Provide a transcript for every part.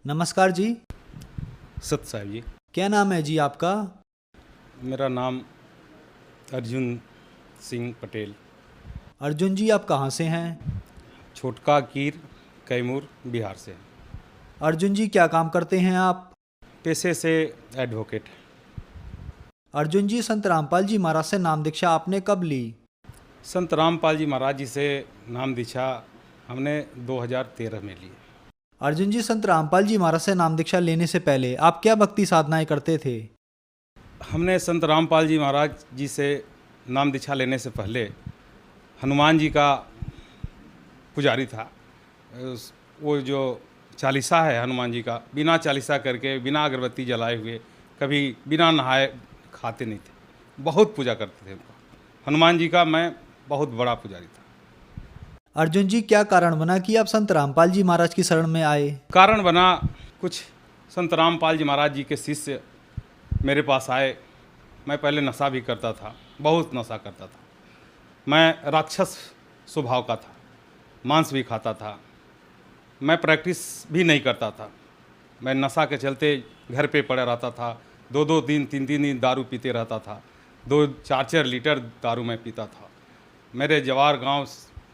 नमस्कार जी। सत साहब जी। क्या नाम है जी आपका? मेरा नाम अर्जुन सिंह पटेल। अर्जुन जी, आप कहाँ से हैं? छोटका कीर, कैमूर, बिहार से। अर्जुन जी, क्या काम करते हैं आप? पेशे से एडवोकेट। अर्जुन जी, संत रामपाल जी महाराज से नाम दीक्षा आपने कब ली? संत रामपाल जी महाराज जी से नाम दीक्षा हमने 2013 में ली। अर्जुन जी, संत रामपाल जी महाराज से नाम दीक्षा लेने से पहले आप क्या भक्ति साधनाएं करते थे? हमने संत रामपाल जी महाराज जी से नाम दीक्षा लेने से पहले हनुमान जी का पुजारी था। वो जो चालीसा है हनुमान जी का, बिना चालीसा करके, बिना अगरबत्ती जलाए हुए, कभी बिना नहाए खाते नहीं थे। बहुत पूजा करते थे उनको। हनुमान जी का मैं बहुत बड़ा पुजारी था। अर्जुन जी, क्या कारण बना कि आप संत रामपाल जी महाराज की शरण में आए? कारण बना, कुछ संत रामपाल जी महाराज जी के शिष्य मेरे पास आए। मैं पहले नशा भी करता था, बहुत नशा करता था। मैं राक्षस स्वभाव का था, मांस भी खाता था। मैं प्रैक्टिस भी नहीं करता था। मैं नशा के चलते घर पे पड़ा रहता था। 2-2 दिन 3-3 दिन दारू पीते रहता था। 2-4 लीटर दारू मैं पीता था। मेरे जवार गांव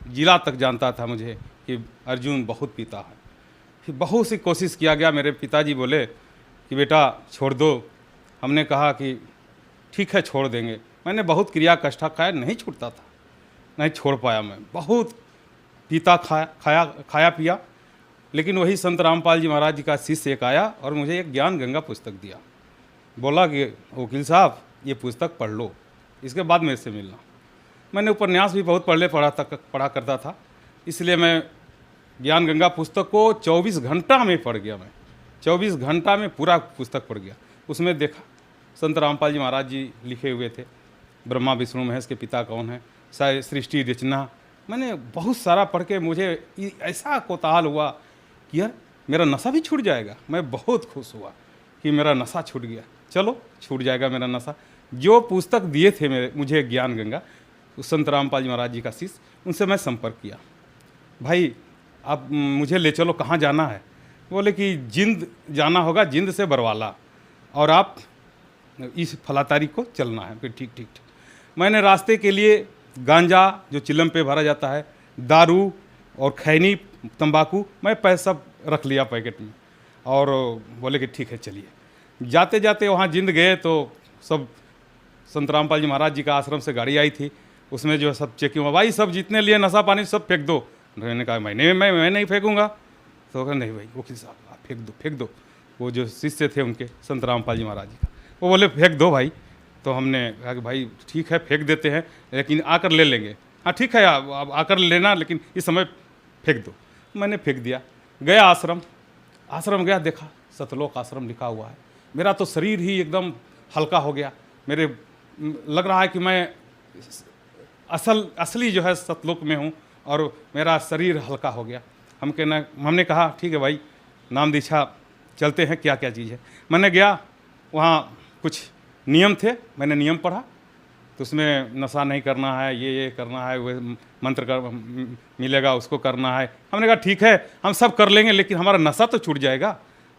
जिला तक जानता था मुझे कि अर्जुन बहुत पीता है। फिर बहुत सी कोशिश किया गया। मेरे पिताजी बोले कि बेटा छोड़ दो। हमने कहा कि ठीक है छोड़ देंगे। मैंने बहुत क्रिया कष्टा खाया, नहीं छूटता था, नहीं छोड़ पाया। मैं बहुत पीता खाया पिया। लेकिन वही संत रामपाल जी महाराज जी का शिष्य एक आया और मुझे एक ज्ञान गंगा पुस्तक दिया। बोला कि वकील साहब ये पुस्तक पढ़ लो, इसके बाद मेरे से मिलना। मैंने उपन्यास भी बहुत पढ़ा करता था, इसलिए मैं ज्ञान गंगा पुस्तक को 24 घंटा में पढ़ गया। मैं 24 घंटा में पूरा पुस्तक पढ़ गया। उसमें देखा संत रामपाल जी महाराज जी लिखे हुए थे, ब्रह्मा विष्णु महेश के पिता कौन है, सृष्टि रचना। मैंने बहुत सारा पढ़ के मुझे ऐसा कोताहल हुआ कि यार मेरा नशा भी छूट जाएगा। मैं बहुत खुश हुआ कि मेरा नशा छूट गया, चलो छूट जाएगा मेरा नशा। जो पुस्तक दिए थे मुझे ज्ञान गंगा, उस संत रामपाल जी महाराज जी का शिष्य, उनसे मैं संपर्क किया। भाई आप मुझे ले चलो, कहाँ जाना है? बोले कि जिंद जाना होगा, जिंद से बरवाला, और आप इस फला तारीख को चलना है। फिर ठीक ठीक ठीक। मैंने रास्ते के लिए गांजा जो चिलम पे भरा जाता है, दारू और खैनी तंबाकू, मैं पैसा सब रख लिया पैकेट में, और बोले कि ठीक है चलिए। जाते जाते वहाँ जिंद गए तो सब संत रामपाल जी महाराज जी का आश्रम से गाड़ी आई थी, उसमें जो है सब चेकिंग हुआ। भाई सब जितने लिए नशा पानी सब फेंक दो। मैंने कहा मैं नहीं फेंकूंगा। तो कहा नहीं भाई वकील साहब आप फेंक दो। वो जो शिष्य थे उनके, संत रामपाल जी महाराज जी का, वो बोले फेंक दो भाई। तो हमने कहा कि भाई ठीक है फेंक देते हैं, लेकिन आकर ले लेंगे। हाँ ठीक है आप आकर लेना, लेकिन इस समय फेंक दो। मैंने फेंक दिया। गया आश्रम गया, देखा सतलोक आश्रम लिखा हुआ है। मेरा तो शरीर ही एकदम हल्का हो गया। मेरे लग रहा है कि मैं असली जो है सतलोक में हूँ, और मेरा शरीर हल्का हो गया। हमने कहा ठीक है भाई नाम दीक्षा चलते हैं, क्या क्या चीज़ है। मैंने गया, वहाँ कुछ नियम थे, मैंने नियम पढ़ा। तो उसमें नशा नहीं करना है, ये करना है, वो मंत्र कर मिलेगा उसको करना है। हमने कहा ठीक है हम सब कर लेंगे, लेकिन हमारा नशा तो छूट जाएगा।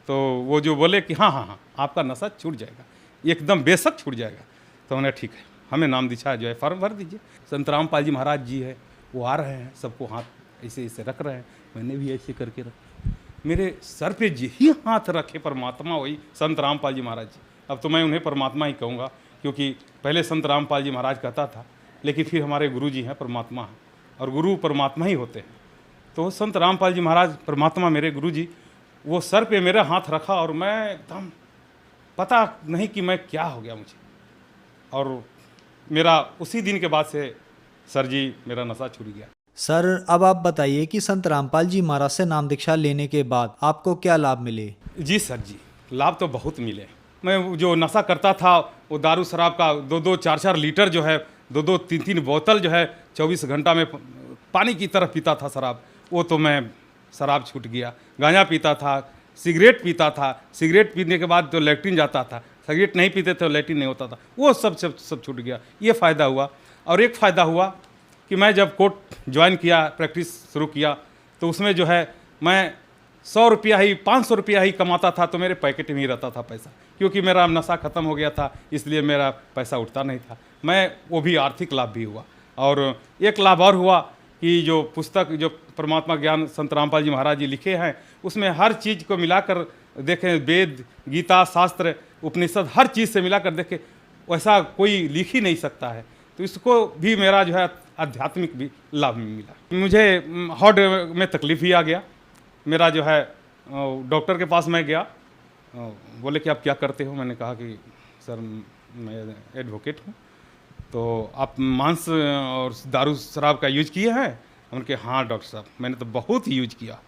तो वो जो बोले कि हाँ आपका नशा छूट जाएगा, एकदम बेशक छूट जाएगा। तो हमने ठीक है हमें नाम दीक्षा जो है फॉर्म भर दीजिए। संत रामपाल जी महाराज जी है, वो आ रहे हैं, सबको हाथ ऐसे ऐसे रख रहे हैं। मैंने भी ऐसे करके रखा। मेरे सर पे यही हाथ रखे परमात्मा, वही संत रामपाल जी महाराज जी। अब तो मैं उन्हें परमात्मा ही कहूँगा, क्योंकि पहले संत रामपाल जी महाराज कहता था, लेकिन फिर हमारे गुरु जी हैं परमात्मा हैं, और गुरु परमात्मा ही होते हैं। तो संत रामपाल जी महाराज परमात्मा मेरे गुरु जी, वो सर पे मेरा हाथ रखा, और मैं एकदम पता नहीं कि मैं क्या हो गया मुझे। और मेरा उसी दिन के बाद से सर जी मेरा नशा छूट गया। सर, अब आप बताइए कि संत रामपाल जी महाराज से नाम दीक्षा लेने के बाद आपको क्या लाभ मिले? जी सर जी, लाभ तो बहुत मिले। मैं जो नशा करता था, वो दारू शराब का 2-2 4-4 लीटर जो है, 2-2 3-3 बोतल जो है 24 घंटा में पानी की तरह पीता था शराब, वो तो मैं शराब छूट गया। गांजा पीता था, सिगरेट पीता था, सिगरेट पीने के बाद तो लैट्रिन जाता था, सिगरेट नहीं पीते तो लैट्रिन नहीं होता था, वो सब छूट गया। ये फ़ायदा हुआ। और एक फ़ायदा हुआ कि मैं जब कोर्ट ज्वाइन किया, प्रैक्टिस शुरू किया, तो उसमें जो है मैं 100 रुपया ही 500 रुपया ही कमाता था तो मेरे पैकेट में ही रहता था पैसा, क्योंकि मेरा नशा ख़त्म हो गया था, इसलिए मेरा पैसा उठता नहीं था। मैं वो भी आर्थिक लाभ भी हुआ। और एक लाभ और हुआ कि जो पुस्तक जो परमात्मा ज्ञान संत रामपाल जी महाराज जी लिखे हैं, उसमें हर चीज़ को मिलाकर देखें, वेद, गीता, शास्त्र, उपनिषद, हर चीज़ से मिलाकर देखें, वैसा कोई लिख ही नहीं सकता है। तो इसको भी मेरा जो है आध्यात्मिक भी लाभ मिला। मुझे हार्ट में तकलीफ ही आ गया। मेरा जो है डॉक्टर के पास मैं गया, बोले कि आप क्या करते हो? मैंने कहा कि सर मैं एडवोकेट हूँ। तो आप मांस और दारू शराब का यूज किए हैं? उनके हाँ डॉक्टर साहब मैंने तो बहुत यूज किया।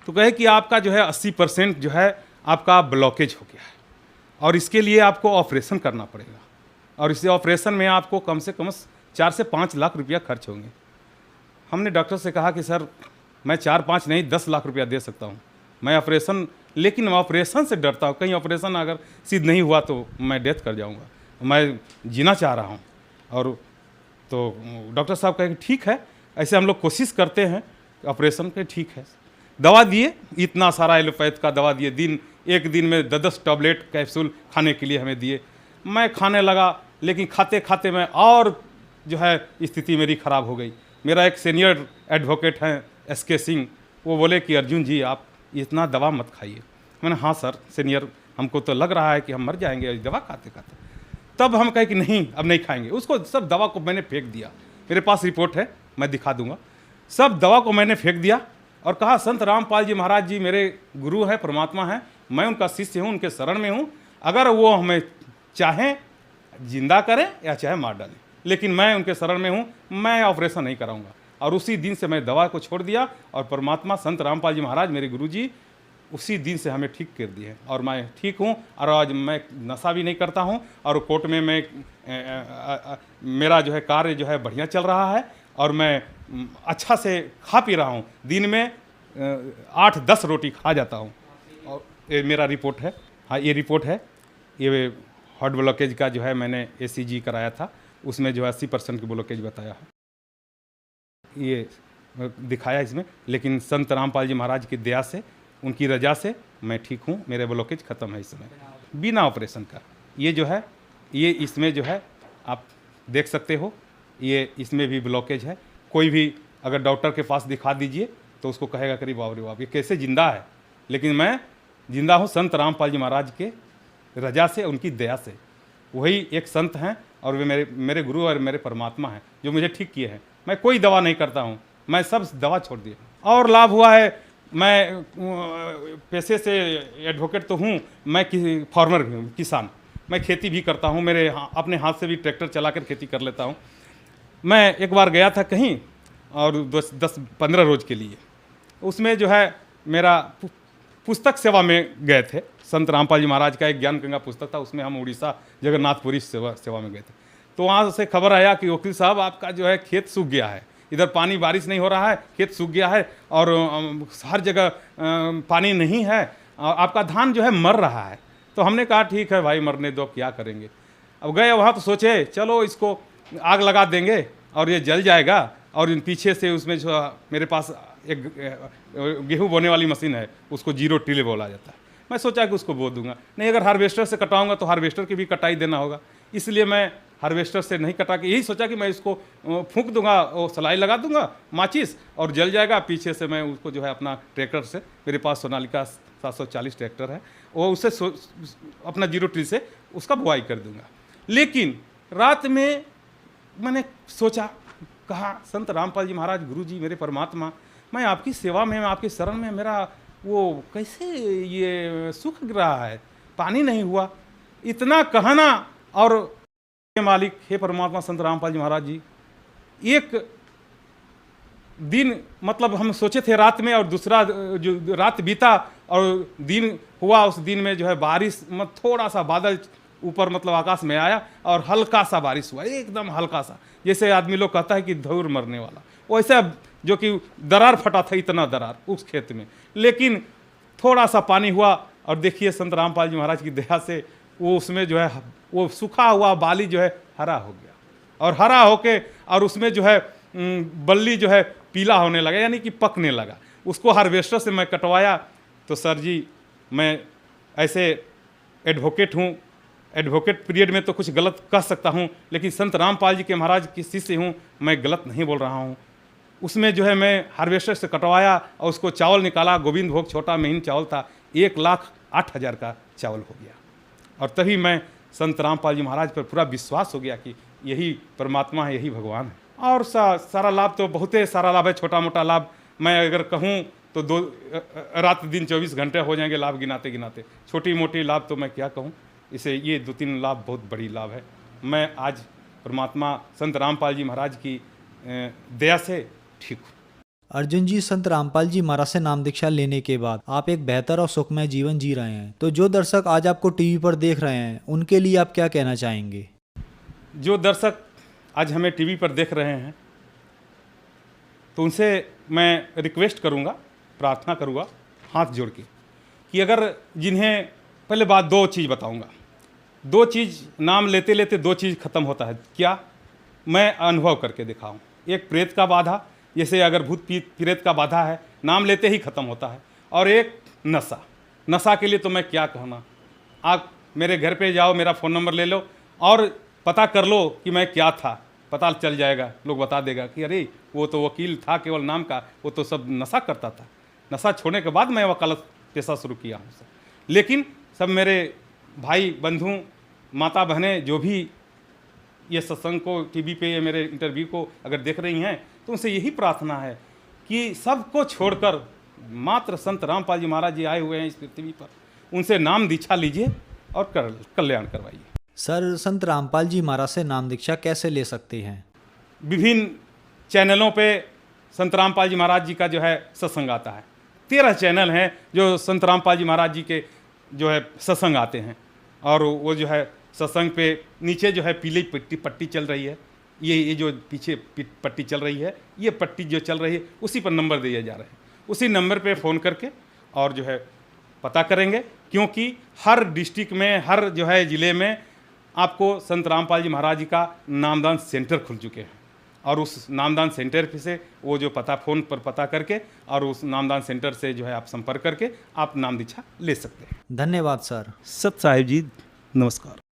तो कहे कि आपका जो है 80% जो है आपका ब्लॉकेज हो गया है और इसके लिए आपको ऑपरेशन करना पड़ेगा, और इस ऑपरेशन में आपको कम से कम 4 से 5 लाख रुपया खर्च होंगे। हमने डॉक्टर से कहा कि सर मैं 4-5 नहीं 10 लाख रुपया दे सकता हूँ मैं ऑपरेशन, लेकिन ऑपरेशन से डरता हूँ, कहीं ऑपरेशन अगर सिद्ध नहीं हुआ तो मैं डेथ कर जाऊँगा, मैं जीना चाह रहा हूँ। और तो डॉक्टर साहब कहे कि ठीक है, ऐसे हम लोग कोशिश करते हैं ऑपरेशन के, ठीक है। दवा दिए, इतना सारा एलोपैथ का दवा दिए, एक दिन में 10-10 टैबलेट कैप्सूल खाने के लिए हमें दिए। मैं खाने लगा, लेकिन खाते खाते मैं और जो है स्थिति मेरी ख़राब हो गई। मेरा एक सीनियर एडवोकेट हैं SK सिंह, वो बोले कि अर्जुन जी आप इतना दवा मत खाइए। मैंने हाँ सर सीनियर, हमको तो लग रहा है कि हम मर जाएंगे दवा खाते खाते। तब हम कहे कि नहीं अब नहीं खाएंगे, उसको सब दवा को मैंने फेंक दिया। मेरे पास रिपोर्ट है, मैं दिखा दूंगा। सब दवा को मैंने फेंक दिया और कहा संत रामपाल जी महाराज जी मेरे गुरु हैं, परमात्मा हैं, मैं उनका शिष्य हूँ, उनके शरण में हूँ। अगर वो हमें चाहें जिंदा करें या चाहे मार डालें, लेकिन मैं उनके शरण में हूँ, मैं ऑपरेशन नहीं कराऊंगा। और उसी दिन से मैं दवा को छोड़ दिया और परमात्मा संत रामपाल जी महाराज मेरे गुरुजी उसी दिन से हमें ठीक कर दिए और मैं ठीक हूँ। और आज मैं नशा भी नहीं करता हूँ और कोर्ट में मैं मेरा जो है कार्य जो है बढ़िया चल रहा है और मैं अच्छा से खा पी रहा हूँ। दिन में 8-10 रोटी खा जाता हूँ। और ये मेरा रिपोर्ट है, हाँ ये रिपोर्ट है। ये हार्ट ब्लॉकेज का जो है मैंने ACG कराया था, उसमें जो है 80% की ब्लॉकेज बताया है, ये दिखाया इसमें। लेकिन संत रामपाल जी महाराज की दया से, उनकी रजा से मैं ठीक हूँ, मेरे ब्लॉकेज ख़त्म है इस समय बिना ऑपरेशन का। ये जो है ये इसमें जो है आप देख सकते हो, ये इसमें भी ब्लॉकेज है। कोई भी अगर डॉक्टर के पास दिखा दीजिए तो उसको कहेगा करीब बाप रे बाप ये कैसे जिंदा है, लेकिन मैं जिंदा हूँ संत रामपाल जी महाराज के रजा से, उनकी दया से। वही एक संत हैं और वे मेरे गुरु और मेरे परमात्मा हैं जो मुझे ठीक किए हैं। मैं कोई दवा नहीं करता हूँ, मैं सब दवा छोड़ दिया। और लाभ हुआ है, मैं पैसे से एडवोकेट तो हूँ, मैं फार्मर भी हूँ, किसान। मैं खेती भी करता हूँ, मेरे अपने हाथ से भी ट्रैक्टर चलाकर खेती कर लेता हूँ। मैं एक बार गया था कहीं और 10-15 रोज के लिए, उसमें जो है मेरा पुस्तक सेवा में गए थे। संत रामपाल जी महाराज का एक ज्ञान गंगा पुस्तक था, उसमें हम उड़ीसा जगन्नाथपुरी सेवा में गए थे। तो वहाँ से खबर आया कि वकील साहब आपका जो है खेत सूख गया है, इधर पानी बारिश नहीं हो रहा है, खेत सूख गया है और हर जगह पानी नहीं है, आपका धान जो है मर रहा है। तो हमने कहा ठीक है भाई मरने दो, क्या करेंगे। अब गए वहाँ तो सोचे चलो इसको आग लगा देंगे और ये जल जाएगा। और इन पीछे से उसमें जो मेरे पास एक गेहूँ बोने वाली मशीन है, उसको 0 टिले बोला जाता है। मैं सोचा कि उसको बो दूंगा, नहीं अगर हार्वेस्टर से कटाऊंगा तो हार्वेस्टर की भी कटाई देना होगा, इसलिए मैं हार्वेस्टर से नहीं कटा के यही सोचा कि मैं इसको फूंक दूंगा, वो सलाई लगा दूंगा माचिस और जल जाएगा। पीछे से मैं उसको जो है अपना ट्रैक्टर से, मेरे पास सोनालिका 740 ट्रैक्टर है, वो उससे अपना 0 टिल से उसका बुआई कर दूंगा। लेकिन रात में मैंने सोचा, कहा संत रामपाल जी महाराज गुरु जी मेरे परमात्मा, मैं आपकी सेवा में, मैं आपके शरण में, मेरा वो कैसे ये सूख रहा है, पानी नहीं हुआ। इतना कहना और मालिक हे परमात्मा संत रामपाल जी महाराज जी, एक दिन मतलब हम सोचे थे रात में और दूसरा जो रात बीता और दिन हुआ, उस दिन में जो है बारिश थोड़ा सा बादल ऊपर मतलब आकाश में आया और हल्का सा बारिश हुआ, एकदम हल्का सा, जैसे आदमी लोग कहता है कि धूर मरने वाला, वैसा जो कि दरार फटा था, इतना दरार उस खेत में। लेकिन थोड़ा सा पानी हुआ और देखिए संत रामपाल जी महाराज की दया से वो उसमें जो है वो सूखा हुआ बाली जो है हरा हो गया और हरा होके और उसमें जो है बल्ली जो है पीला होने लगा, यानी कि पकने लगा। उसको हार्वेस्टर से मैं कटवाया तो सर जी मैं ऐसे एडवोकेट हूँ, एडवोकेट पीरियड में तो कुछ गलत कह सकता हूँ, लेकिन संत रामपाल जी के महाराज की शिष्य हूँ, मैं गलत नहीं बोल रहा हूँ। उसमें जो है मैं हार्वेस्टर से कटवाया और उसको चावल निकाला, गोविंद भोग छोटा महीन चावल था, 1,08,000 का चावल हो गया। और तभी मैं संत रामपाल जी महाराज पर पूरा विश्वास हो गया कि यही परमात्मा है, यही भगवान है। और सारा लाभ तो बहुत सारा लाभ है, छोटा मोटा लाभ मैं अगर कहूँ तो रात दिन 24 घंटे हो जाएंगे लाभ गिनाते गिनाते। छोटी मोटी लाभ तो मैं क्या कहूँ, इसे ये 2-3 लाभ बहुत बड़ी लाभ है। मैं आज परमात्मा संत रामपाल जी महाराज की दया से ठीक हूँ। अर्जुन जी, संत रामपाल जी महाराज से नाम दीक्षा लेने के बाद आप एक बेहतर और सुखमय जीवन जी रहे हैं, तो जो दर्शक आज आपको टीवी पर देख रहे हैं उनके लिए आप क्या कहना चाहेंगे? जो दर्शक आज हमें टीवी पर देख रहे हैं तो उनसे मैं रिक्वेस्ट करूंगा, प्रार्थना करूंगा हाथ जोड़ के कि अगर जिन्हें पहले बात 2 चीज़ बताऊंगा। 2 चीज़ नाम लेते लेते 2 चीज़ खत्म होता है। क्या? मैं अनुभव करके दिखाऊं। एक प्रेत का बाधा, जैसे अगर भूत प्रेत का बाधा है, नाम लेते ही खत्म होता है। और एक नशा, नशा के लिए तो मैं क्या कहना, आप मेरे घर पे जाओ, मेरा फ़ोन नंबर ले लो और पता कर लो कि मैं क्या था, पता चल जाएगा। लोग बता देगा कि अरे वो तो वकील था केवल नाम का, वो तो सब नशा करता था। नशा छोड़ने के बाद मैं वकालत पेशा शुरू किया हूँ सर। लेकिन सब मेरे भाई बंधु माता बहनें जो भी ये सत्संग को टीवी पे या मेरे इंटरव्यू को अगर देख रही हैं तो उनसे यही प्रार्थना है कि सबको छोड़कर मात्र संत रामपाल जी महाराज जी आए हुए हैं इस पृथ्वी पर, उनसे नाम दीक्षा लीजिए और कल्याण करवाइए। सर, संत रामपाल जी महाराज से नाम दीक्षा कैसे ले सकते हैं? विभिन्न चैनलों पे संत रामपाल जी महाराज जी का जो है सत्संग आता है। 13 चैनल हैं जो संत रामपाल जी महाराज जी के जो है सत्संग आते हैं। और वो जो है सत्संग पे नीचे जो है पीली पट्टी चल रही है, ये जो पीछे पट्टी चल रही है, ये पट्टी जो चल रही है उसी पर नंबर दिए जा रहे हैं। उसी नंबर पे फ़ोन करके और जो है पता करेंगे, क्योंकि हर डिस्ट्रिक्ट में, हर जो है ज़िले में आपको संत रामपाल जी महाराज जी का नामदान सेंटर खुल चुके हैं। और उस नामदान सेंटर पे से वो जो पता फ़ोन पर पता करके और उस नामदान सेंटर से जो है आप संपर्क करके आप नाम दीक्षा ले सकते हैं। धन्यवाद सर। सत साहिब जी, नमस्कार।